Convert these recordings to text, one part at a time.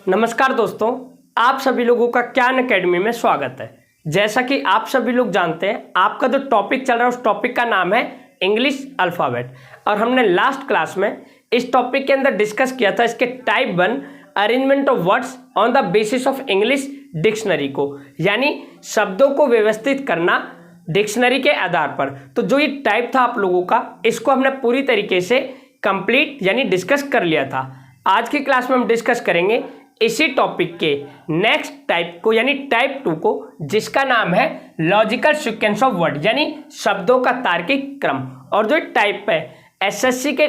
नमस्कार दोस्तों, आप सभी लोगों का ज्ञान अकेडमी में स्वागत है। जैसा कि आप सभी लोग जानते हैं, आपका जो टॉपिक चल रहा है उस टॉपिक का नाम है इंग्लिश अल्फ़ाबेट। और हमने लास्ट क्लास में इस टॉपिक के अंदर डिस्कस किया था इसके type 1 arrangement of words on the basis of English dictionary को, यानी शब्दों को व्यवस्थित करना डिक्शनरी के आधार पर। तो जो ये टाइप था आप लोगों का, इसको हमने पूरी तरीके से कंप्लीट यानी डिस्कस कर लिया था। आज की क्लास में हम डिस्कस करेंगे इसी टॉपिक के नेक्स्ट टाइप को, यानी टाइप 2 को, जिसका नाम है लॉजिकल सीक्वेंस ऑफ वर्ड, यानी शब्दों का तार्किक क्रम। और जो टाइप है एसएससी के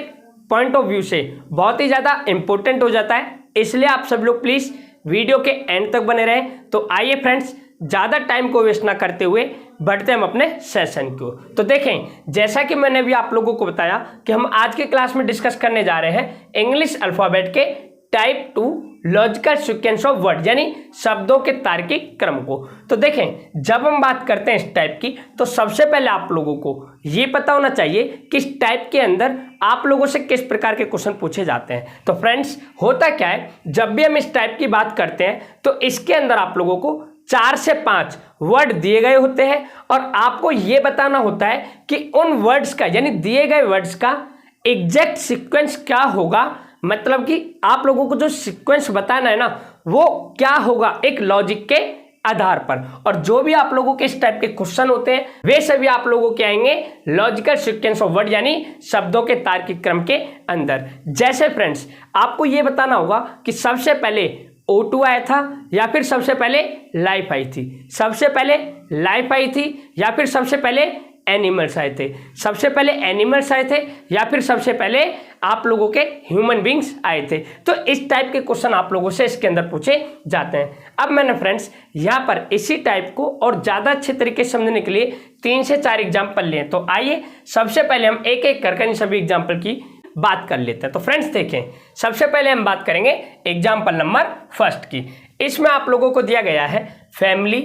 पॉइंट ऑफ व्यू से बहुत ही ज़्यादा इंपॉर्टेंट हो जाता है, इसलिए आप सब लोग प्लीज़ वीडियो के एंड तक बने रहें। तो आइए फ्रेंड्स, ज़्यादा टाइम को वेस्ट ना करते हुए बढ़ते हम अपने सेशन को। तो देखें, जैसा कि मैंने भी आप लोगों को बताया कि हम आज की क्लास में डिस्कस करने जा रहे हैं इंग्लिश अल्फ़ाबेट के type 2 logical sequence of word, यानी शब्दों के तार्किक क्रम को। तो देखें, जब हम बात करते हैं इस टाइप की, तो सबसे पहले आप लोगों को ये पता होना चाहिए कि इस टाइप के अंदर आप लोगों से किस प्रकार के क्वेश्चन पूछे जाते हैं। तो फ्रेंड्स, होता क्या है, जब भी हम इस टाइप की बात करते हैं तो इसके अंदर आप लोगों को 4 से 5 वर्ड दिए गए होते हैं और आपको ये बताना होता है कि उन वर्ड्स का, यानी दिए गए वर्ड्स का एग्जैक्ट सीक्वेंस क्या होगा। मतलब कि आप लोगों को जो सीक्वेंस बताना है ना, वो क्या होगा एक लॉजिक के आधार पर। और जो भी आप लोगों के इस टाइप के क्वेश्चन होते हैं वे सभी आप लोगों के आएंगे लॉजिकल सीक्वेंस ऑफ वर्ड, यानी शब्दों के तार्किक क्रम के अंदर। जैसे फ्रेंड्स, आपको ये बताना होगा कि सबसे पहले O2 आया था या फिर सबसे पहले लाइफ आई थी, सबसे पहले लाइफ आई थी या फिर सबसे पहले एनिमल्स आए थे, सबसे पहले एनिमल्स आए थे या फिर सबसे पहले आप लोगों के ह्यूमन बींग्स आए थे। तो इस टाइप के क्वेश्चन आप लोगों से इसके अंदर पूछे जाते हैं। अब मैंने फ्रेंड्स यहाँ पर इसी टाइप को और ज़्यादा अच्छे तरीके से समझने के लिए 3 से 4 एग्जाम्पल लिए। तो आइए सबसे पहले हम एक एक करके इन सभी एग्जाम्पल की बात कर लेते हैं। तो फ्रेंड्स देखें, सबसे पहले हम बात करेंगे एग्जाम्पल नंबर 1 की। इसमें आप लोगों को दिया गया है family,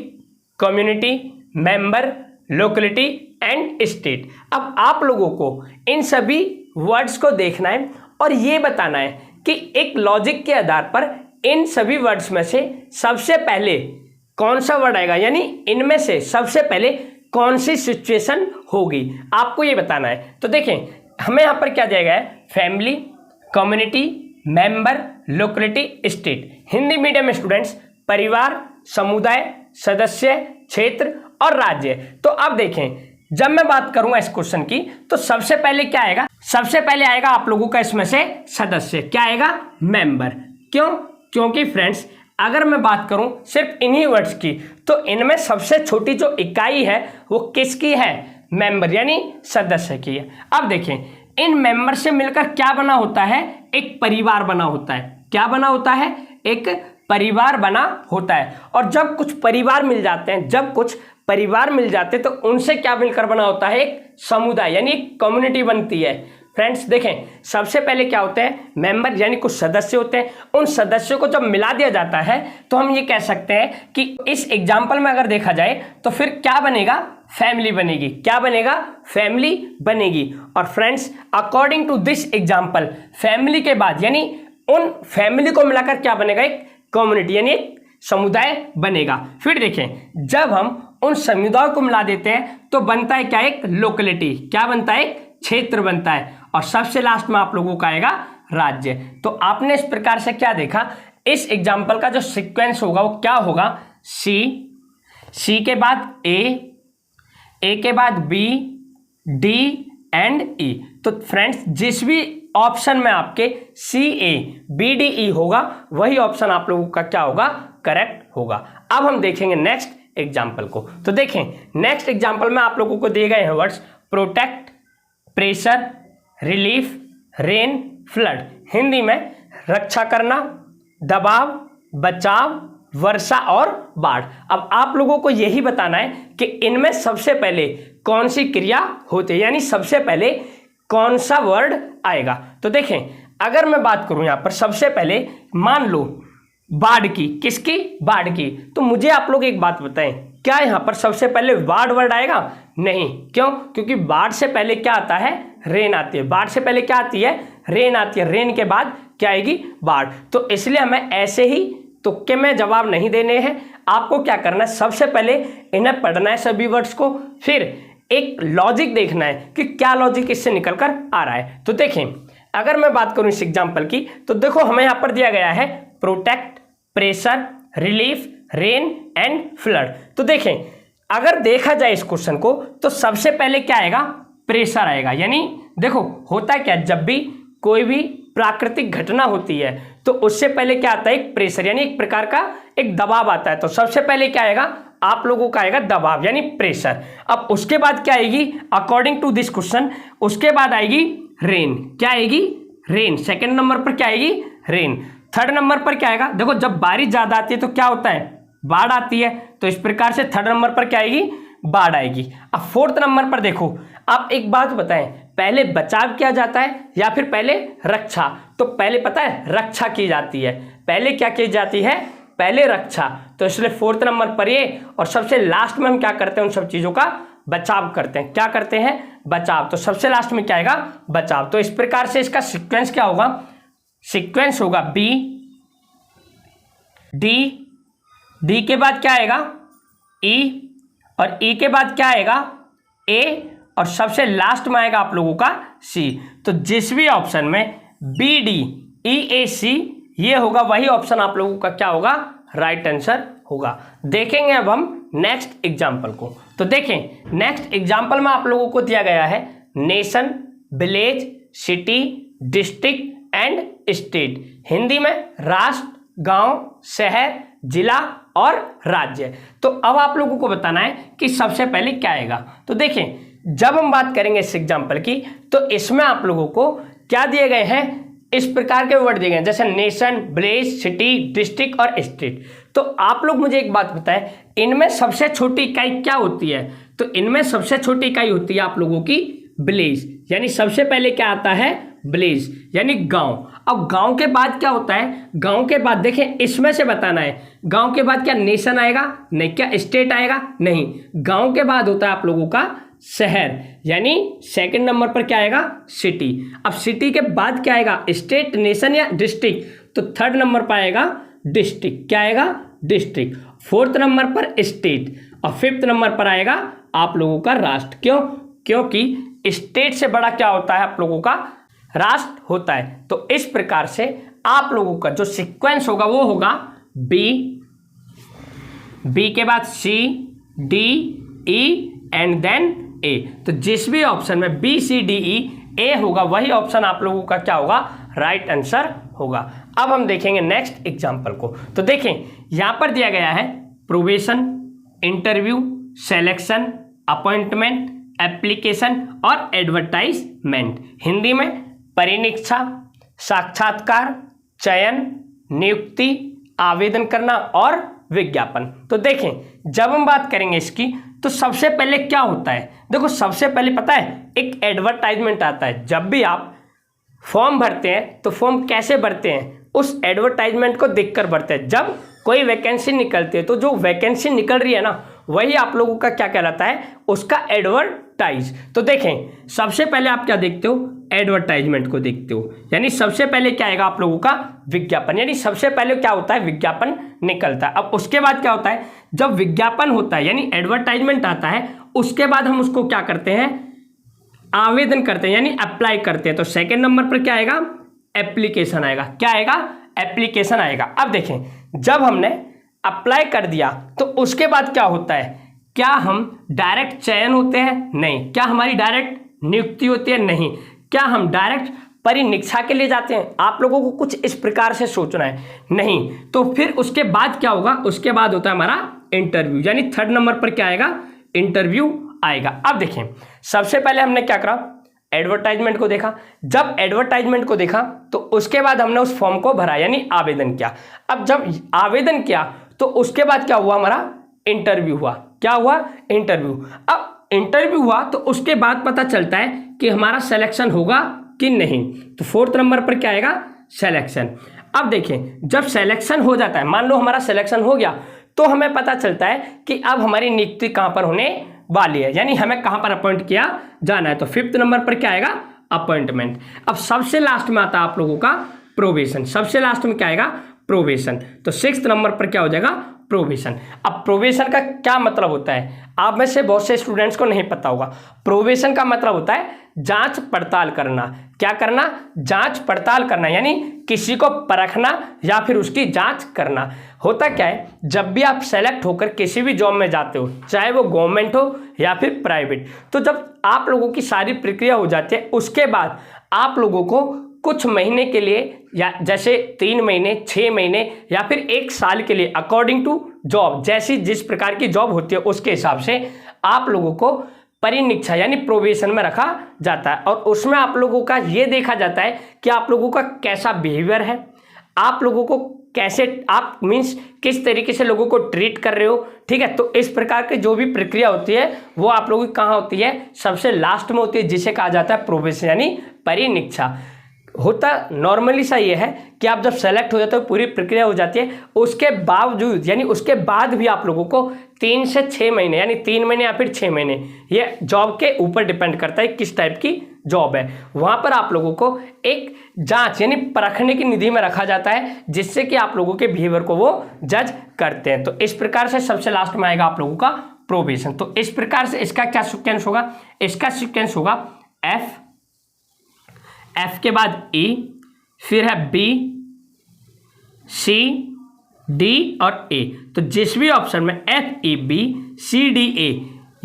community, member, locality and state. अब आप लोगों को इन सभी वर्ड्स को देखना है और ये बताना है कि एक लॉजिक के आधार पर इन सभी वर्ड्स में से सबसे पहले कौन सा वर्ड आएगा, यानी इनमें से सबसे पहले कौन सी सिचुएशन होगी, आपको ये बताना है। तो देखें, हमें यहाँ पर क्या दिया गया है, family, community, member, locality, state. Hindi medium students परिवार, समुदाय, सदस्य, क्षेत्र और राज्य। तो अब देखें, जब मैं बात करूंगा इस क्वेश्चन की तो सबसे पहले क्या आएगा, सबसे पहले आएगा आप लोगों का इसमें से सदस्य, क्या आएगा, मेंबर। क्यों? क्योंकि फ्रेंड्स अगर मैं बात करूं सिर्फ इन्हीं वर्ड्स की, तो इनमें सबसे छोटी जो इकाई है वो किसकी है, मेंबर, यानी सदस्य की है। अब देखें, इन मेंबर से मिलकर क्या बना होता है, एक परिवार बना होता है। क्या बना होता है, एक परिवार बना होता है। और जब कुछ परिवार मिल जाते हैं, जब कुछ परिवार मिल जाते हैं तो उनसे क्या मिलकर बना होता है, एक समुदाय, यानी एक कम्युनिटी बनती है। फ्रेंड्स देखें, सबसे पहले क्या होते हैं, मेंबर, यानी कुछ सदस्य होते हैं। उन सदस्यों को जब मिला दिया जाता है तो हम ये कह सकते हैं कि इस एग्जाम्पल में अगर देखा जाए तो फिर क्या बनेगा, फैमिली बनेगी। क्या बनेगा, फैमिली बनेगी। और friends according to this example, family के बाद यानी उन फैमिली को मिलाकर क्या बनेगा, एक कम्युनिटी, यानी एक समुदाय बनेगा। फिर देखें, जब हम उन समुदाय को मिला देते हैं तो बनता है क्या, एक लोकेलिटी। क्या बनता है, एक क्षेत्र बनता है। और सबसे लास्ट में आप लोगों का आएगा राज्य। तो आपने इस प्रकार से क्या देखा, इस एग्जाम्पल का जो सीक्वेंस होगा वो क्या होगा, सी के बाद ए के बाद बी, डी एंड ई। तो फ्रेंड्स जिस भी ऑप्शन में आपके CABDE होगा वही ऑप्शन आप लोगों का क्या होगा, करेक्ट होगा। अब हम देखेंगे नेक्स्ट एग्जाम्पल को। तो देखें, नेक्स्ट एग्जाम्पल में आप लोगों को दिए गए हैं words protect, pressure, relief, rain, flood. Hindi में रक्षा करना, दबाव, बचाव, वर्षा और बाढ़। अब आप लोगों को यही बताना है कि इनमें सबसे पहले कौन सी क्रिया होती है, यानी सबसे पहले कौन सा वर्ड आएगा। तो देखें, अगर मैं बात करूं यहां पर सबसे पहले मान लो बाढ़ की, किसकी, बाढ़ की, तो मुझे आप लोग एक बात बताएं, क्या यहां पर सबसे पहले बाढ़ वर्ड आएगा, नहीं। क्यों? क्योंकि बाढ़ से पहले क्या आता है, रेन आती है। बाढ़ से पहले क्या आती है, रेन आती है। रेन के बाद क्या आएगी, बाढ़। तो इसलिए हमें ऐसे ही तुक्के में जवाब नहीं देने हैं, आपको क्या करना है, सबसे पहले इन्हें पढ़ना है सभी वर्ड्स को, फिर एक लॉजिक देखना है कि क्या लॉजिक इससे निकल कर आ रहा है। तो देखें, अगर मैं बात करूं इस एग्जाम्पल की, तो देखो हमें यहां पर दिया गया है protect, pressure, relief, rain and flood. तो देखें, अगर देखा जाए इस क्वेश्चन को तो सबसे पहले क्या आएगा, प्रेशर आएगा। यानी देखो होता क्या, जब भी कोई भी प्राकृतिक घटना होती है तो उससे पहले क्या आता है, एक प्रेशर यानी एक प्रकार का एक दबाव आता है। तो सबसे पहले क्या आएगा, आप लोगों का आएगा दबाव यानी प्रेशर। अब उसके बाद क्या आएगी, अकॉर्डिंग टू दिस क्वेश्चन, उसके बाद आएगी रेन। क्या आएगी, रेन। सेकंड नंबर पर क्या आएगी, रेन। थर्ड नंबर पर क्या आएगा, देखो जब बारिश ज्यादा आती है तो क्या होता है, बाढ़ आती है। तो इस प्रकार से थर्ड नंबर पर क्या आएगी, बाढ़ आएगी। अब फोर्थ नंबर पर देखो, आप एक बात बताएं, पहले बचाव किया जाता है या फिर पहले रक्षा? तो पहले पता है रक्षा की जाती है, पहले क्या की जाती है, पहले रक्षा। तो इसलिए फोर्थ नंबर पर ये, और सबसे लास्ट में हम क्या करते हैं, उन सब चीजों का बचाव करते हैं। क्या करते हैं, बचाव। तो सबसे लास्ट में क्या आएगा, बचाव। तो इस प्रकार से इसका सीक्वेंस क्या होगा, सीक्वेंस होगा बी, डी के बाद क्या आएगा, ई, और ई के बाद क्या आएगा, ए, और सबसे लास्ट में आएगा आप लोगों का सी। तो जिस भी ऑप्शन में बी डी ई ए सी ये होगा, वही ऑप्शन आप लोगों का क्या होगा, राइट आंसर होगा। देखेंगे अब हम नेक्स्ट एग्जाम्पल को। तो देखें, नेक्स्ट एग्जाम्पल में आप लोगों को दिया गया है nation, village, city, district and state. Hindi में राष्ट्र, गांव, शहर, जिला और राज्य। तो अब आप लोगों को बताना है कि सबसे पहले क्या आएगा। तो देखें, जब हम बात करेंगे इस एग्जाम्पल की, तो इसमें आप लोगों को क्या दिए गए हैं, इस प्रकार के वर्ड दिए गए हैं, जैसे नेशन, विलेज, सिटी, डिस्ट्रिक्ट और स्टेट। तो आप लोग मुझे एक बात बताएं, इनमें सबसे छोटी इकाई क्या होती है? तो इनमें सबसे छोटी इकाई होती है आप लोगों की विलेज, यानी सबसे पहले क्या आता है, विलेज यानी गांव। अब गांव के बाद क्या होता है, गांव के बाद देखें इसमें से बताना है, गांव के बाद क्या नेशन आएगा, नहीं। क्या स्टेट आएगा, नहीं। गांव के बाद होता है आप लोगों का शहर, यानी सेकंड नंबर पर क्या आएगा, सिटी। अब सिटी के बाद क्या आएगा, स्टेट, नेशन या डिस्ट्रिक्ट। तो थर्ड नंबर पर आएगा डिस्ट्रिक्ट। क्या आएगा, डिस्ट्रिक्ट। फोर्थ नंबर पर स्टेट, और फिफ्थ नंबर पर आएगा आप लोगों का राष्ट्र। क्यों, क्योंकि स्टेट से बड़ा क्या होता है, आप लोगों का राष्ट्र होता है। तो इस प्रकार से आप लोगों का जो सीक्वेंस होगा वो होगा बी के बाद सी, डी, ई एंड देन ए। तो जिस भी ऑप्शन में बी, सी, डी, ई, ए होगा, वही ऑप्शन आप लोगों का क्या होगा, राइट आंसर होगा। अब हम देखेंगे नेक्स्ट एग्जांपल को। तो देखें, यहां पर दिया गया है probation, interview, selection, appointment, application और एडवर्टाइजमेंट। हिंदी में परिनीक्षा, साक्षात्कार, चयन, नियुक्ति, आवेदन करना और विज्ञापन। तो देखें, जब हम बात करेंगे इसकी, तो सबसे पहले क्या होता है, देखो सबसे पहले पता है एक एडवर्टाइजमेंट आता है। जब भी आप फॉर्म भरते हैं तो फॉर्म कैसे भरते हैं, उस एडवर्टाइजमेंट को देखकर भरते हैं। जब कोई वैकेंसी निकलती है तो जो वैकेंसी निकल रही है ना, वही आप लोगों का क्या कहलाता है, उसका एडवर्टाइज। तो देखें, सबसे पहले आप क्या देखते हो, एडवर्टाइजमेंट को देखते हो, यानी सबसे पहले क्या आएगा आप लोगों का विज्ञापन, यानी सबसे पहले क्या होता है, विज्ञापन निकलता है। अब उसके बाद क्या होता है, जब विज्ञापन होता है यानी एडवर्टाइजमेंट आता है, उसके बाद हम उसको क्या करते हैं, आवेदन करते हैं यानी अप्लाई करते हैं। तो सेकंड नंबर पर क्या आएगा, एप्लीकेशन आएगा। क्या आएगा, एप्लीकेशन आएगा। अब देखें, जब हमने अप्लाई कर दिया तो उसके बाद क्या होता है, क्या हम डायरेक्ट चयन होते हैं, नहीं। क्या हमारी डायरेक्ट नियुक्ति होती है, नहीं। क्या हम डायरेक्ट परिनीक्षा के लिए जाते हैं, आप लोगों को कुछ इस प्रकार से सोचना है, नहीं। तो फिर उसके बाद क्या होगा, उसके बाद होता है हमारा इंटरव्यू, यानी थर्ड नंबर पर क्या आएगा, इंटरव्यू आएगा। अब देखें, सबसे पहले हमने क्या करा, एडवर्टाइजमेंट को देखा। जब एडवर्टाइजमेंट को देखा तो उसके बाद हमने उस फॉर्म को भरा यानी आवेदन किया। अब जब आवेदन किया तो उसके बाद क्या हुआ, हमारा इंटरव्यू हुआ। क्या हुआ, इंटरव्यू। अब इंटरव्यू हुआ तो उसके बाद पता चलता है कि हमारा सिलेक्शन होगा कि नहीं। तो फोर्थ नंबर पर क्या आएगा, सिलेक्शन। अब देखें, जब सिलेक्शन हो जाता है, मान लो हमारा सिलेक्शन हो गया, तो हमें पता चलता है कि अब हमारी नियुक्ति कहां पर होने वाली है, यानी हमें कहां पर अपॉइंट किया जाना है। तो फिफ्थ नंबर पर क्या आएगा, अपॉइंटमेंट। अब सबसे लास्ट में आता है आप लोगों का प्रोबेशन। सबसे लास्ट में क्या आएगा? प्रोबेशन। तो 6th नंबर पर क्या हो जाएगा? प्रोबेशन। अब प्रोबेशन का क्या मतलब होता है? आप में से बहुत से स्टूडेंट्स को नहीं पता होगा। प्रोबेशन का मतलब होता है जांच पड़ताल करना। क्या करना? जांच पड़ताल करना, यानी किसी को परखना या फिर उसकी जांच करना। होता क्या है, जब भी आप सेलेक्ट होकर किसी भी जॉब में जाते हो, चाहे वो गवर्नमेंट हो या फिर प्राइवेट, तो जब आप लोगों की सारी प्रक्रिया हो जाती है, उसके बाद आप लोगों को कुछ महीने के लिए, या जैसे 3 महीने, 6 महीने या फिर 1 साल के लिए, अकॉर्डिंग टू जॉब, जैसी जिस प्रकार की जॉब होती है उसके हिसाब से आप लोगों को परिनिरीक्षा यानी प्रोबेशन में रखा जाता है। और उसमें आप लोगों का ये देखा जाता है कि आप लोगों का कैसा बिहेवियर है, आप लोगों को कैसे, आप मीन्स किस तरीके से लोगों को ट्रीट कर रहे हो। ठीक है, तो इस प्रकार की जो भी प्रक्रिया होती है वो आप लोगों की कहाँ होती है? सबसे लास्ट में होती है, जिसे कहा जाता है प्रोबेशन यानी परिनिरीक्षा। होता नॉर्मली सा ये है कि आप जब सेलेक्ट हो जाते हो, पूरी प्रक्रिया हो जाती है, उसके बावजूद यानी उसके बाद भी आप लोगों को 3 से 6 महीने यानी 3 महीने या फिर 6 महीने, ये जॉब के ऊपर डिपेंड करता है किस टाइप की जॉब है, वहां पर आप लोगों को एक जांच यानी परखने की निधि में रखा जाता है, जिससे कि आप लोगों के बिहेवियर को वो जज करते हैं। तो इस प्रकार से सबसे लास्ट में आएगा आप लोगों का प्रोबेशन। तो इस प्रकार से इसका क्या सीक्वेंस होगा? इसका सीक्वेंस होगा एफ के बाद ई, फिर है बी, सी, डी और ए। तो जिस भी ऑप्शन में एफ, ई, बी, सी, डी, ए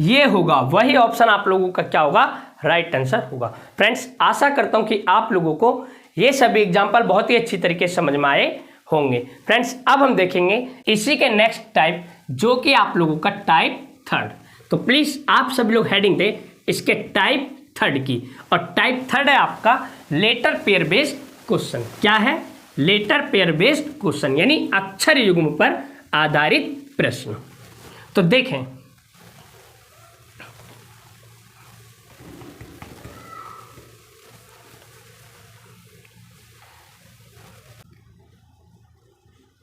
ये होगा, वही ऑप्शन आप लोगों का क्या होगा? राइट आंसर होगा। फ्रेंड्स, आशा करता हूं कि आप लोगों को ये सभी एग्जाम्पल बहुत ही अच्छी तरीके से समझ में आए होंगे। फ्रेंड्स, अब हम देखेंगे इसी के नेक्स्ट टाइप, जो कि आप लोगों का टाइप 3rd। तो प्लीज आप सभी लोग हेडिंग दे इसके टाइप 3rd की। और टाइप 3rd है आपका लेटर पेयर बेस्ड क्वेश्चन। क्या है? लेटर पेयर बेस्ड क्वेश्चन, यानी अक्षर युग्म पर आधारित प्रश्न। तो देखें,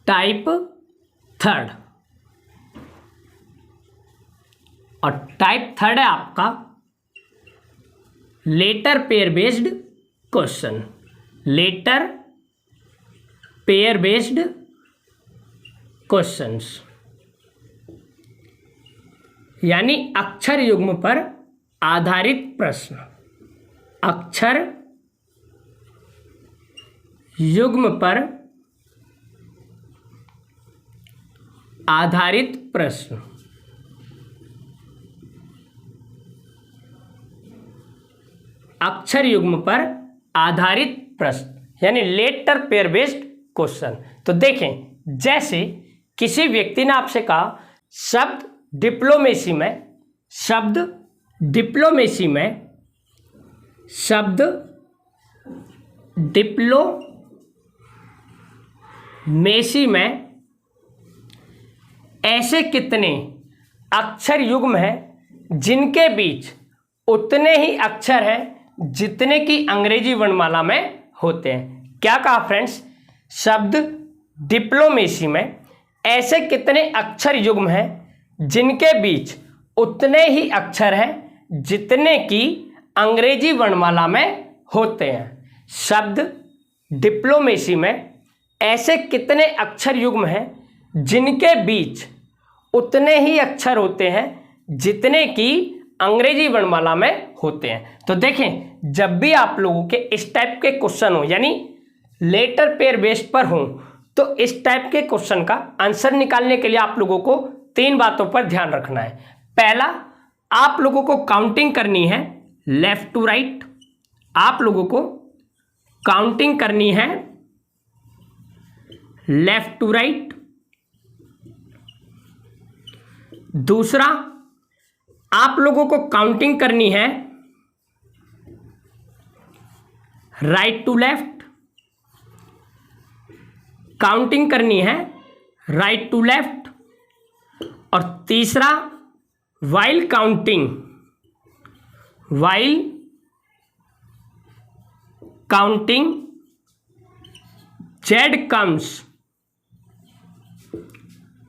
टाइप 3rd, और टाइप 3rd है आपका letter pair based question. Letter pair based questions, यानी अक्षर युग्म पर आधारित प्रश्न। अक्षर युग्म पर आधारित प्रश्न। अक्षर युग्म पर आधारित प्रश्न यानी लेटर पेयर बेस्ड क्वेश्चन। तो देखें, जैसे किसी व्यक्ति ने आपसे कहा शब्द डिप्लोमेसी में, शब्द डिप्लोमेसी में, शब्द डिप्लोमेसी में ऐसे कितने अक्षर युग्म हैं जिनके बीच उतने ही अक्षर हैं जितने की अंग्रेजी वर्णमाला में होते हैं? क्या कहा फ्रेंड्स? शब्द डिप्लोमेसी में ऐसे कितने अक्षर युग्म हैं जिनके बीच उतने ही अक्षर हैं जितने की अंग्रेजी वर्णमाला में होते हैं? शब्द डिप्लोमेसी में ऐसे कितने अक्षर युग्म हैं जिनके बीच उतने ही अक्षर होते हैं जितने की अंग्रेजी वर्णमाला में होते हैं? तो देखें, जब भी आप लोगों के इस टाइप के क्वेश्चन हो यानी लेटर पेयर बेस्ड पर हो, तो इस टाइप के क्वेश्चन का आंसर निकालने के लिए आप लोगों को 3 बातों पर ध्यान रखना है। पहला, आप लोगों को काउंटिंग करनी है लेफ्ट टू राइट। आप लोगों को काउंटिंग करनी है लेफ्ट टू राइट। दूसरा, आप लोगों को काउंटिंग करनी है राइट टू लेफ्ट। काउंटिंग करनी है राइट टू लेफ्ट। और तीसरा, while counting, while counting Z comes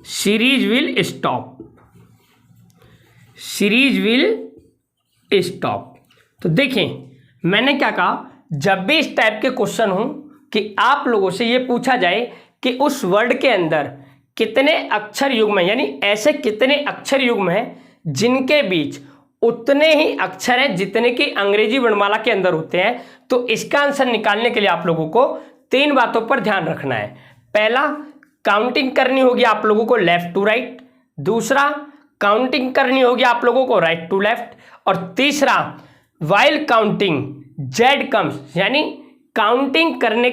series will stop. Series will stop. तो देखें, मैंने क्या कहा, जब भी इस टाइप के क्वेश्चन हो कि आप लोगों से ये पूछा जाए कि उस वर्ड के अंदर कितने अक्षर युग्म हैं, यानी ऐसे कितने अक्षर युग्म हैं जिनके बीच उतने ही अक्षर हैं जितने कि अंग्रेजी वर्णमाला के अंदर होते हैं। तो इसका आंसर निकालने के लिए आप लोगों को 3 बातों पर ध्यान रखना है। पहला, काउंटिंग करनी होगी आप लोगों को लेफ्ट टू राइट। दूसरा, काउंटिंग करनी होगी आप लोगों को राइट टू लेफ्ट। और तीसरा, वाइल काउंटिंग जेड कम्स, यानी काउंटिंग करने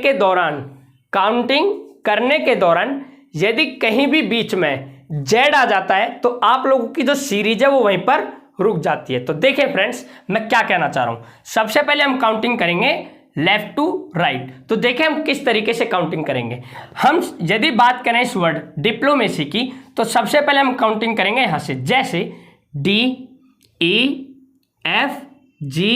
के दौरान यदि कहीं भी बीच में जेड आ जाता है तो आप लोगों की जो सीरीज है वो वहीं पर रुक जाती है। तो देखिए फ्रेंड्स, मैं क्या कहना चाह रहा हूं। सबसे पहले हम काउंटिंग करेंगे लेफ्ट टू राइट। तो देखें हम किस तरीके से काउंटिंग करेंगे। हम यदि बात करें इस वर्ड डिप्लोमेसी की, तो सबसे पहले हम काउंटिंग करेंगे यहां से, जैसे D E F G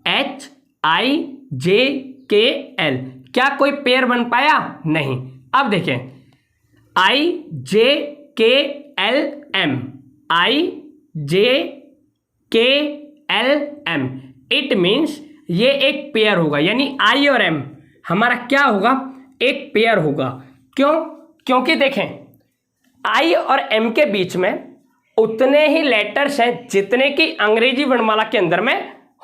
H I J K L. क्या कोई पेयर बन पाया? नहीं। अब देखें आई J K L M, I J K L M, it means ये एक पेयर होगा, यानी आई और एम हमारा क्या होगा? एक पेयर होगा। क्यों? क्योंकि देखें आई और एम के बीच में उतने ही लेटर्स हैं जितने कि अंग्रेजी वर्णमाला के अंदर में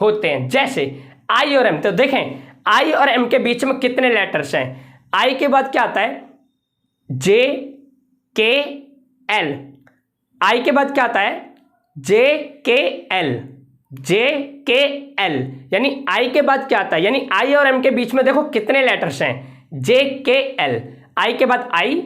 होते हैं। जैसे आई और एम, तो देखें आई और एम के बीच में कितने लेटर्स हैं? आई के बाद क्या आता है? जे के एल। आई के बाद क्या आता है? जे के एल, जे के एल, यानी आई के बाद क्या आता है? यानी आई और एम के बीच में देखो कितने लेटर्स हैं? जे के एल। आई के बाद आई,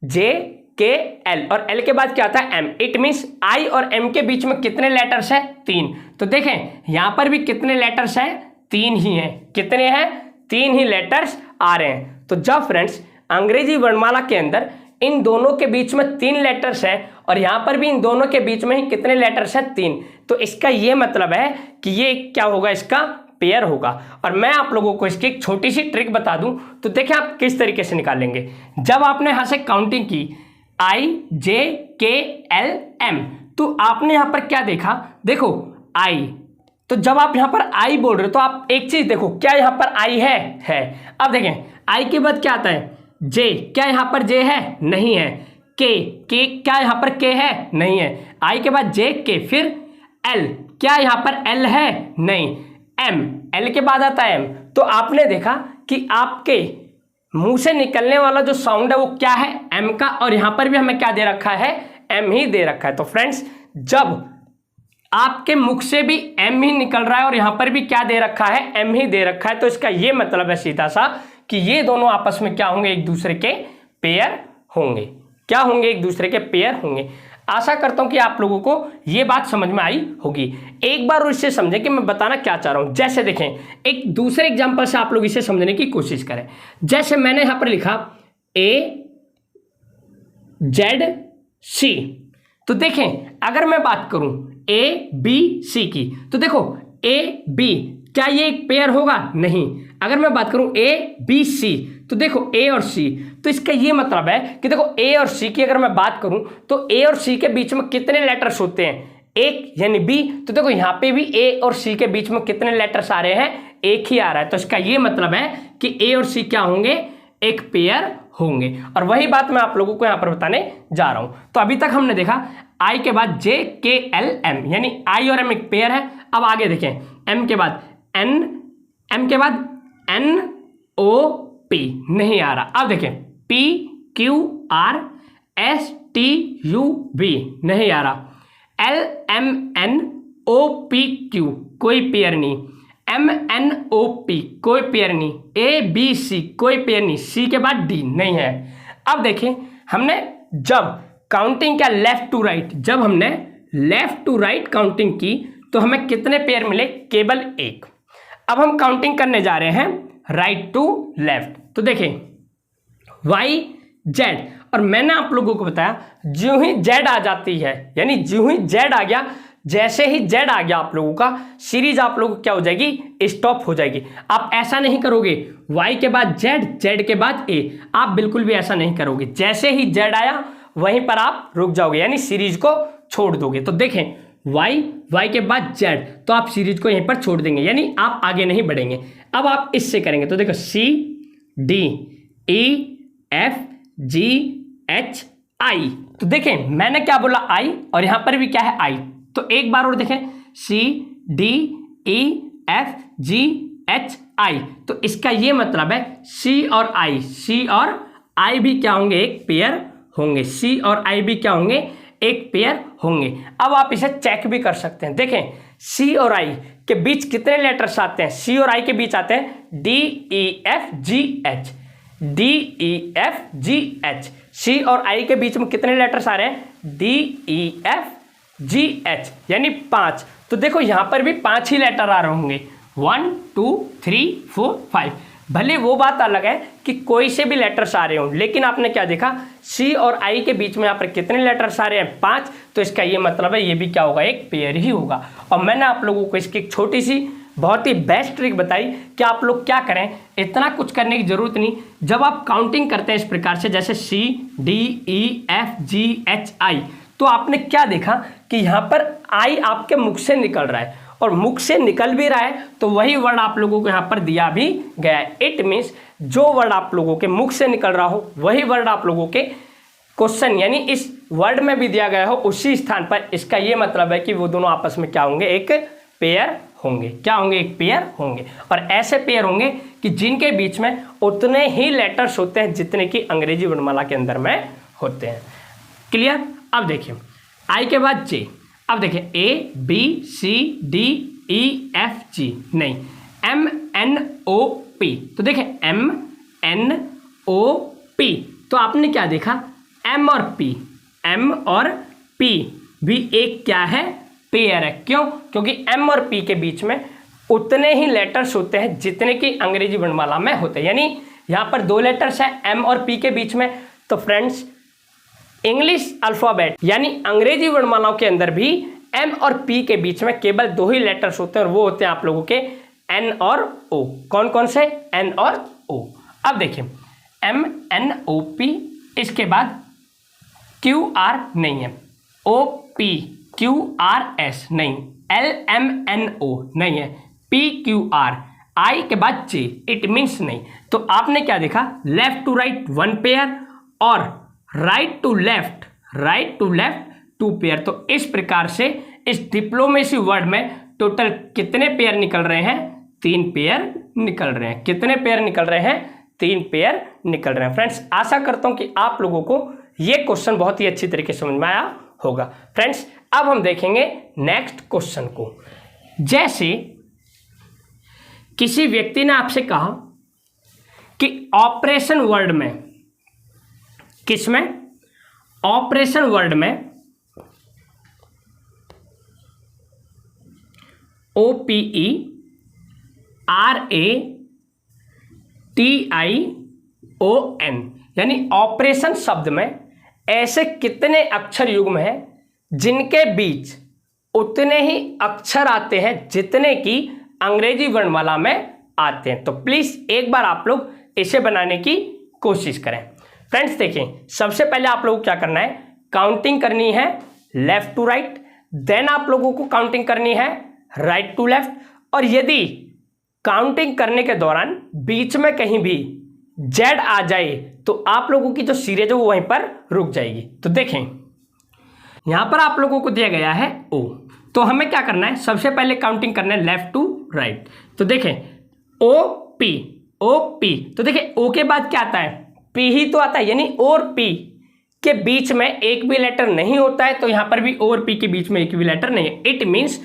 जे के एल, और एल के बाद क्या आता है? एम। इट मीन्स आई और एम के बीच में कितने लेटर्स हैं? 3। तो देखें यहां पर भी कितने लेटर्स हैं? 3 ही हैं। कितने हैं? 3 ही लेटर्स आ रहे हैं। तो जब फ्रेंड्स अंग्रेजी वर्णमाला के अंदर इन दोनों के बीच में 3 लेटर्स हैं और यहां पर भी इन दोनों के बीच में ही कितने लेटर्स हैं? 3। तो इसका ये मतलब है कि ये क्या होगा? इसका पेयर होगा। और मैं आप लोगों को इसकी एक छोटी सी ट्रिक बता दूं, तो देखिए आप किस तरीके से निकालेंगे। जब आपने यहां से काउंटिंग की आई जे के एल एम, तो आपने यहां पर क्या देखा? देखो आई, तो जब आप यहां पर आई बोल रहे हो तो आप एक चीज देखो, क्या यहां पर आई है। अब देखें आई के बाद क्या आता है? जे। क्या यहां पर जे है? नहीं है। के क्या यहां पर के है? नहीं है। आई के बाद जे के, फिर एल। क्या यहां पर एल है? नहीं। एम, एल के बाद आता है एम। तो आपने देखा कि आपके मुंह से निकलने वाला जो साउंड है वो क्या है? एम का, और यहां पर भी हमें क्या दे रखा है? एम ही दे रखा है। तो फ्रेंड्स जब आपके मुख से भी एम ही निकल रहा है और यहां पर भी क्या दे रखा है? एम ही दे रखा है, तो इसका ये मतलब है सीधा सा कि ये दोनों आपस में क्या होंगे? एक दूसरे के पेयर होंगे। क्या होंगे? एक दूसरे के पेयर होंगे। आशा करता हूं कि आप लोगों को ये बात समझ में आई होगी। एक बार और इसे समझें कि मैं बताना क्या चाह रहा हूं। जैसे देखें एक दूसरे एग्जांपल से आप लोग इसे समझने की कोशिश करें। जैसे मैंने यहां पर लिखा ए जेड सी, तो देखें अगर मैं बात करूं ए बी सी की, तो देखो ए बी, क्या ये एक पेयर होगा? नहीं। अगर मैं बात करूं ए बी सी, तो देखो ए और सी, तो इसका ये मतलब है कि देखो ए और सी की अगर मैं बात करूं तो ए और सी के बीच में कितने लेटर्स होते हैं? एक, यानी बी। तो देखो यहां पे भी ए और सी के बीच में कितने लेटर्स आ रहे हैं? एक ही आ रहा है। तो इसका ये मतलब है कि ए और सी क्या होंगे? एक पेयर होंगे। और वही बात मैं आप लोगों को यहां पर बताने जा रहा हूं। तो अभी तक हमने देखा आई के बाद जे के एल एम, यानी आई और एम एक पेयर है। अब आगे देखें एम के बाद एन, एम के बाद एन ओ पी, नहीं आ रहा। अब देखें P Q R S T U V, नहीं आ रहा। L M N O P Q, कोई पेयर नहीं। एम एन ओ पी, कोई पेयर नहीं। ए बी सी, कोई पेयर नहीं। सी के बाद डी, नहीं है। अब देखें हमने जब काउंटिंग क्या लेफ्ट टू राइट, जब हमने लेफ्ट टू राइट काउंटिंग की तो हमें कितने पेयर मिले? केवल एक। अब हम काउंटिंग करने जा रहे हैं राइट टू लेफ्ट। तो देखें वाई जेड, और मैंने आप लोगों को बताया जो ही जेड आ जाती है, यानी जो ही जेड आ गया, जैसे ही जेड आ गया आप लोगों का सीरीज आप लोगों को क्या हो जाएगी? स्टॉप हो जाएगी। आप ऐसा नहीं करोगे वाई के बाद जेड, जेड के बाद ए, आप बिल्कुल भी ऐसा नहीं करोगे। जैसे ही जेड आया वहीं पर आप रुक जाओगे, यानी सीरीज को छोड़ दोगे। तो देखें वाई के बाद जेड, तो आप सीरीज को यहीं पर छोड़ देंगे, यानी आप आगे नहीं बढ़ेंगे। अब आप इससे करेंगे तो देखो C D E F G H I. तो देखें मैंने क्या बोला आई, और यहां पर भी क्या है आई। तो एक बार और देखें C D E F G H I. तो इसका ये मतलब है सी और आई भी क्या होंगे, एक पेयर होंगे। सी और आई भी क्या होंगे, एक पेयर होंगे। अब आप इसे चेक भी कर सकते हैं। देखें सी और आई के बीच कितने लेटर्स आते हैं, सी और आई के बीच आते हैं D E F G H, D E F G H. C और आई के बीच में कितने लेटर्स आ रहे हैं, D E F G H, यानी 5। तो देखो यहां पर भी 5 ही लेटर आ रहे होंगे, 1 2 3 4 5। भले वो बात अलग है कि कोई से भी लेटर्स आ रहे हो, लेकिन आपने क्या देखा सी और आई के बीच में यहाँ पर कितने लेटर्स आ रहे हैं, 5। तो इसका ये मतलब है ये भी क्या होगा, एक पेयर ही होगा। और मैंने आप लोगों को इसकी एक छोटी सी बहुत ही बेस्ट ट्रिक बताई कि आप लोग क्या करें, इतना कुछ करने की जरूरत नहीं। जब आप काउंटिंग करते हैं इस प्रकार से, जैसे C D E F G H I, तो आपने क्या देखा कि यहाँ पर आई आपके मुख से निकल रहा है, और मुख से निकल भी रहा है तो वही वर्ड आप लोगों को यहाँ पर दिया भी गया है। इट मीन्स जो वर्ड आप लोगों के मुख से निकल रहा हो वही वर्ड आप लोगों के क्वेश्चन यानी इस वर्ड में भी दिया गया हो उसी स्थान पर। इसका ये मतलब है कि वो दोनों आपस में क्या होंगे, एक पेयर होंगे। क्या होंगे, एक पेयर होंगे। और ऐसे पेयर होंगे कि जिनके बीच में उतने ही लेटर्स होते हैं जितने कि अंग्रेजी वर्णमाला के अंदर में होते हैं। क्लियर। अब देखिए आई के बाद जे। अब देखिए A B C D E F G, नहीं एम एन ओ पी। तो देखिए एम एन ओ पी, तो आपने क्या देखा एम और पी भी एक क्या है, पेयर है। क्यों, क्योंकि एम और पी के बीच में उतने ही लेटर्स होते हैं जितने कि अंग्रेजी वर्णमाला में होते हैं। यानी यहाँ पर 2 लेटर्स हैं एम और पी के बीच में। तो फ्रेंड्स इंग्लिश अल्फाबेट यानी अंग्रेजी वर्णमालाओं के अंदर भी एम और पी के बीच में केवल 2 ही लेटर्स होते हैं, और वो होते हैं आप लोगों के एन और ओ। कौन कौन से, एन और ओ। अब देखिए एम एन ओ पी, इसके बाद क्यू आर नहीं है, O P Q R S नहीं, एल एम एन ओ नहीं है, पी क्यू आर, आई के बाद जे, इट मीन्स नहीं। तो आपने क्या देखा, लेफ्ट टू राइट 1 पेयर और राइट टू लेफ्ट 2 पेयर। तो इस प्रकार से इस डिप्लोमेसी वर्ड में टोटल कितने पेयर निकल रहे हैं, 3 पेयर निकल रहे हैं। कितने पेयर निकल रहे हैं, 3 पेयर निकल रहे हैं। फ्रेंड्स आशा करता हूं कि आप लोगों को ये क्वेश्चन बहुत ही अच्छी तरीके से समझ में आया होगा। फ्रेंड्स अब हम देखेंगे नेक्स्ट क्वेश्चन को। जैसे किसी व्यक्ति ने आपसे कहा कि ऑपरेशन वर्ड में, किसमें, ऑपरेशन वर्ड में OPE RATION यानी ऑपरेशन शब्द में ऐसे कितने अक्षर युग्म हैं जिनके बीच उतने ही अक्षर आते हैं जितने कि अंग्रेजी वर्णमाला में आते हैं। तो प्लीज एक बार आप लोग इसे बनाने की कोशिश करें। फ्रेंड्स देखिए सबसे पहले आप लोगों को क्या करना है, काउंटिंग करनी है लेफ्ट टू राइट, देन आप लोगों को काउंटिंग करनी है राइट टू लेफ्ट। और यदि काउंटिंग करने के दौरान बीच में कहीं भी जेड आ जाए तो आप लोगों की जो सीरीज है वो वहीं पर रुक जाएगी। तो देखें यहां पर आप लोगों को दिया गया है ओ, तो हमें क्या करना है, सबसे पहले काउंटिंग करना है लेफ्ट टू राइट। तो देखें ओ पी, तो देखें ओ के बाद क्या आता है, पी ही तो आता है, यानी और पी के बीच में एक भी लेटर नहीं होता है। तो यहां पर भी और पी के बीच में एक भी लेटर नहीं है। इट मीन्स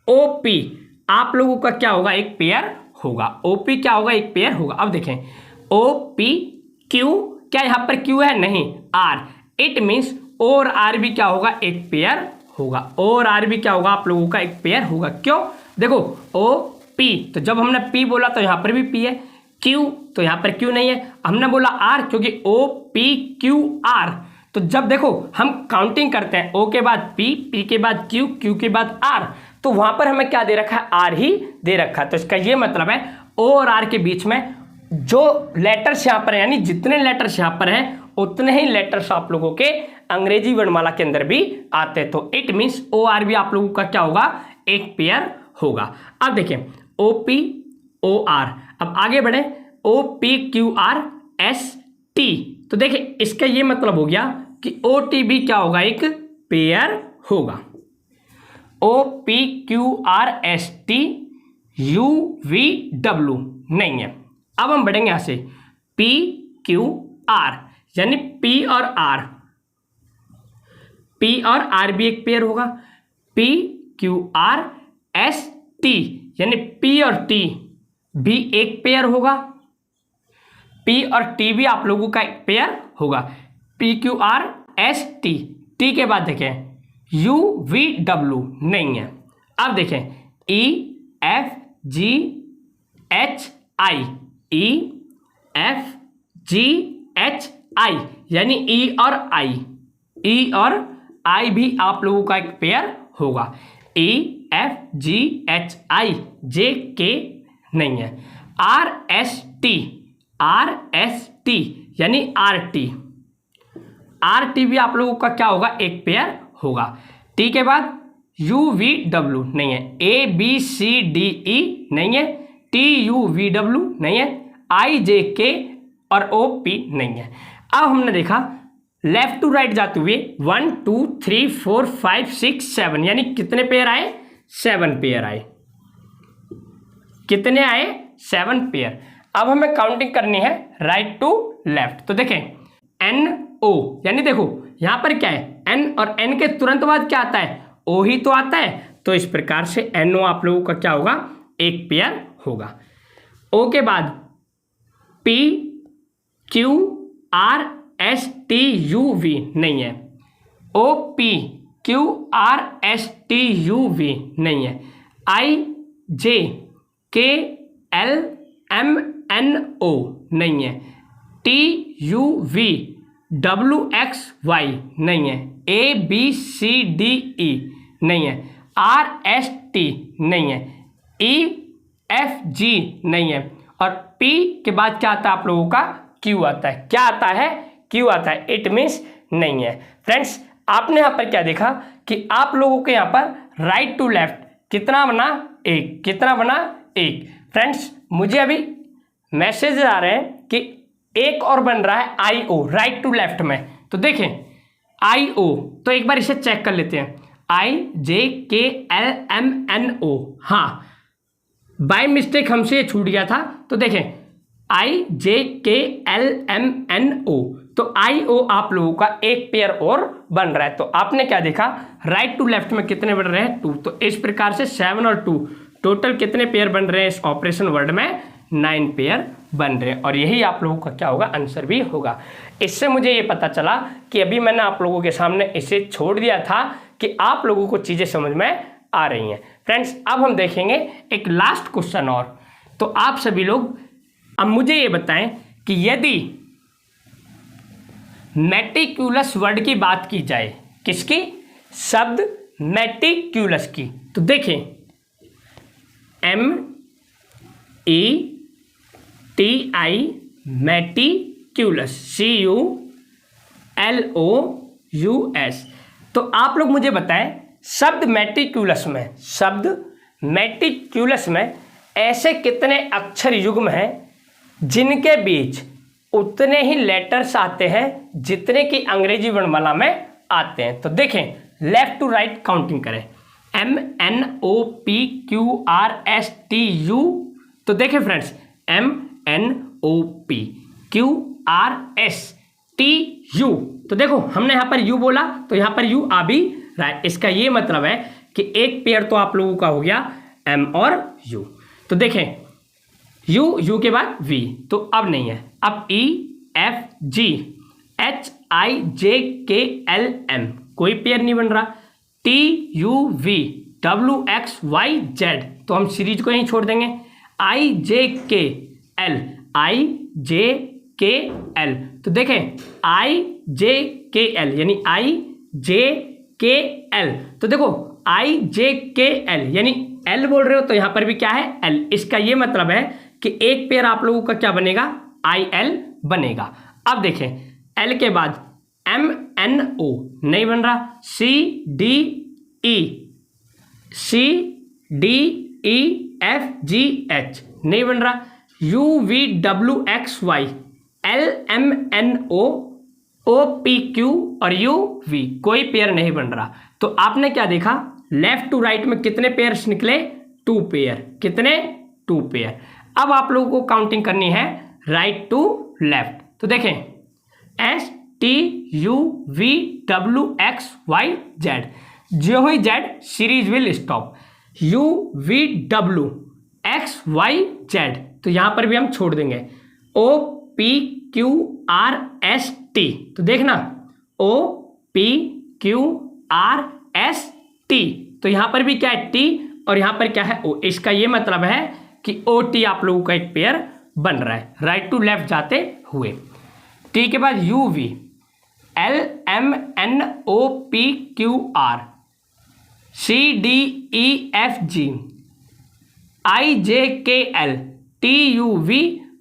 ओपी आप लोगों का क्या होगा, एक पेयर होगा। ओपी क्या होगा, एक पेयर होगा। अब देखें ओपी क्यू, क्या यहां पर क्यू है, नहीं, आर, इट मीन्स और आर भी क्या होगा, एक पेयर होगा। और आर भी क्या होगा, आप लोगों का एक पेयर होगा। क्यों, देखो ओ पी, तो जब हमने पी बोला तो यहां पर भी पी है, क्यू तो यहां पर क्यू नहीं है, हमने बोला आर क्योंकि ओ पी क्यू आर। तो जब देखो हम काउंटिंग करते हैं ओ के बाद पी के बाद क्यू, क्यू के बाद आर, तो वहां पर हमें क्या दे रखा है, आर ही दे रखा है। तो इसका ये मतलब है ओ और आर के बीच में जो लेटर्स यहां पर है, यानी जितने लेटर्स यहां पर हैं उतने ही लेटर्स आप लोगों के अंग्रेजी वर्णमाला के अंदर भी आते हैं। तो इट मीन्स ओ आर भी आप लोगों का क्या होगा, एक पेयर होगा। अब देखें ओ पी ओ आर। अब आगे बढ़े, OPQRST। तो देखिए इसका ये मतलब हो गया कि OT भी क्या होगा, एक पेयर होगा। OPQRST UVW नहीं है। अब हम बढ़ेंगे यहां से PQR, यानी P और R, P और R भी एक पेयर होगा। PQRST यानी P और T भी एक पेयर होगा। P और T भी आप लोगों का एक पेयर होगा। PQRST, T के बाद देखें UVW नहीं है। अब देखें EFGHI, EFGHI यानी E और I, E और I भी आप लोगों का एक पेयर होगा। EFGHI JK नहीं है। RST यानी RT, RT भी आप लोगों का क्या होगा, एक पेयर होगा। T के बाद UVW नहीं है। ABCDE नहीं है। TUVW नहीं है। IJK और OP नहीं है। अब हमने देखा लेफ्ट टू राइट जाते हुए 1 2 3 4 5 6 7 यानी कितने पेयर आए, 7 पेयर आए। कितने आए, 7 पेयर। अब हमें काउंटिंग करनी है राइट टू लेफ्ट। तो देखें NO यानी देखो यहां पर क्या है, N और N के तुरंत बाद क्या आता है, O ही तो आता है। तो इस प्रकार से NO आप लोगों का क्या होगा, एक पेयर होगा। O के बाद PQRSTUV नहीं है। OPQRSTUV नहीं है। IJKLMNO नहीं है। TUVWXY नहीं है। ABCDE नहीं है। RST नहीं है। EFG नहीं है। और P के बाद क्या आता है आप लोगों का, Q आता है। क्या आता है, Q आता है। इट मीन्स नहीं है। फ्रेंड्स आपने यहाँ पर क्या देखा कि आप लोगों के यहाँ पर राइट टू लेफ्ट कितना बना, एक। कितना बना, एक। फ्रेंड्स मुझे अभी मैसेज आ रहे हैं कि एक और बन रहा है IO राइट टू लेफ्ट में। तो देखें IO, तो एक बार इसे चेक कर लेते हैं। IJKLMNO, हाँ बाय मिस्टेक हमसे ये छूट गया था। तो देखें IJKLMNO, तो IO आप लोगों का एक पेयर और बन रहा है। तो आपने क्या देखा, राइट टू लेफ्ट में कितने बन रहे हैं, 2। तो इस प्रकार से 7 और 2 टोटल कितने पेयर बन रहे हैं इस ऑपरेशन वर्ड में, 9 पेयर बन रहे हैं। और यही आप लोगों का क्या होगा, आंसर भी होगा। इससे मुझे ये पता चला कि अभी मैंने आप लोगों के सामने इसे छोड़ दिया था कि आप लोगों को चीज़ें समझ में आ रही हैं। फ्रेंड्स अब हम देखेंगे एक लास्ट क्वेश्चन और। तो आप सभी लोग अब मुझे ये बताएं कि यदि मेटिक्यूलस वर्ड की बात की जाए, किसकी, शब्द मेटिक्यूलस की, तो देखें METI मेटिक्यूलस CULOUS। तो आप लोग मुझे बताएं शब्द मेटिक्यूलस में ऐसे कितने अक्षर युग्म हैं जिनके बीच उतने ही लेटर्स आते हैं जितने कि अंग्रेजी वर्णमाला में आते हैं। तो देखें लेफ्ट टू राइट काउंटिंग करें। MNOPQRSTU, तो देखें फ्रेंड्स MNOPQRSTU, तो देखो हमने यहां पर U बोला तो यहां पर U आ भी रहा है। इसका ये मतलब है कि एक पेयर तो आप लोगों का हो गया M और U। तो देखें U के बाद V, तो अब नहीं है। अब EFGHIJKLM कोई पेयर नहीं बन रहा। TUVWXYZ, तो हम सीरीज को यहीं छोड़ देंगे। IJKL, तो देखें IJKL यानी IJKL, तो देखो IJKL यानी L बोल रहे हो तो यहां पर भी क्या है, L। इसका ये मतलब है कि एक पेयर आप लोगों का क्या बनेगा, IL बनेगा। अब देखें L के बाद MNO नहीं बन रहा। CDEFGH नहीं बन रहा। UVWXY, LMNO, OPQ और UV, कोई पेयर नहीं बन रहा। तो आपने क्या देखा, लेफ्ट टू राइट में कितने पेयर्स निकले, 2 पेयर। कितने, 2 पेयर। अब आप लोगों को काउंटिंग करनी है राइट टू लेफ्ट। तो देखें STUVWXYZ, जो ही Z series will stop. UVWXYZ, तो यहां पर भी हम छोड़ देंगे। OPQRST, तो देखना OPQRST, तो यहां पर भी क्या है, T, और यहां पर क्या है, O। इसका ये मतलब है कि OT आप लोगों का एक पेयर बन रहा है राइट टू लेफ्ट जाते हुए। T के बाद UV, LMNOPQR, CDEFG, IJKL, TUV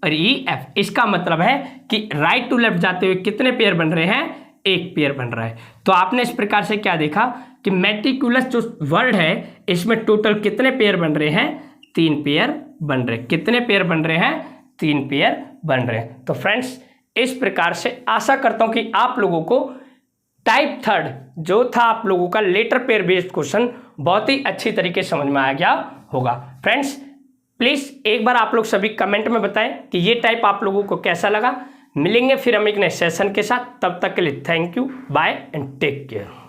और EF। इसका मतलब है कि राइट टू लेफ्ट जाते हुए कितने पेयर बन रहे हैं, एक पेयर बन रहा है। तो आपने इस प्रकार से क्या देखा कि मेटिकुलस जो वर्ड है इसमें टोटल कितने पेयर बन रहे हैं, 3 पेयर बन रहे हैं। कितने पेयर बन रहे हैं, 3 पेयर बन रहे हैं। तो फ्रेंड्स, इस प्रकार से आशा करता हूं कि आप लोगों को टाइप 3 जो था आप लोगों का लेटर पेयर बेस्ड क्वेश्चन बहुत ही अच्छी तरीके से समझ में आ गया होगा। फ्रेंड्स, प्लीज एक बार आप लोग सभी कमेंट में बताएं कि ये टाइप आप लोगों को कैसा लगा। मिलेंगे फिर हम एक नए सेशन के साथ, तब तक के लिए thank you, bye and take care.